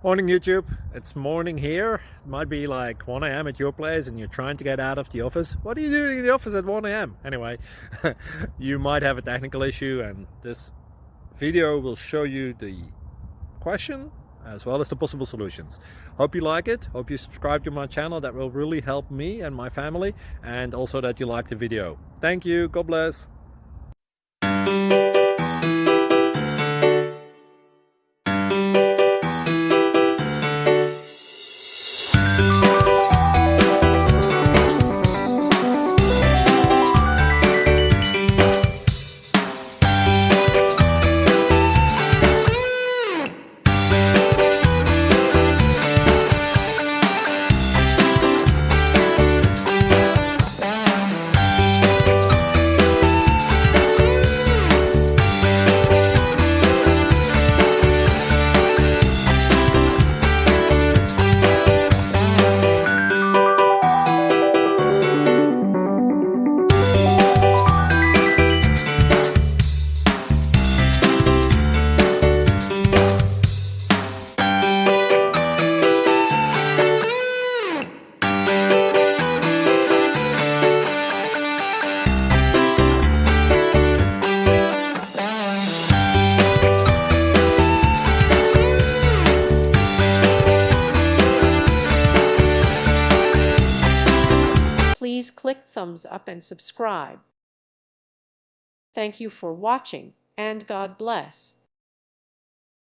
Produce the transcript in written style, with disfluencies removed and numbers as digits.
Morning YouTube, it's morning here. It might be like 1 a.m. at your place and you're trying to get out of the office. What are you doing in the office at 1 a.m.? Anyway, you might have a technical issue and this video will show you the question as well as the possible solutions. Hope you like it, hope you subscribe to my channel. That will really help me and my family, and also that you like the video. Thank you, God bless. Please click thumbs up and subscribe. Thank you for watching, and God bless.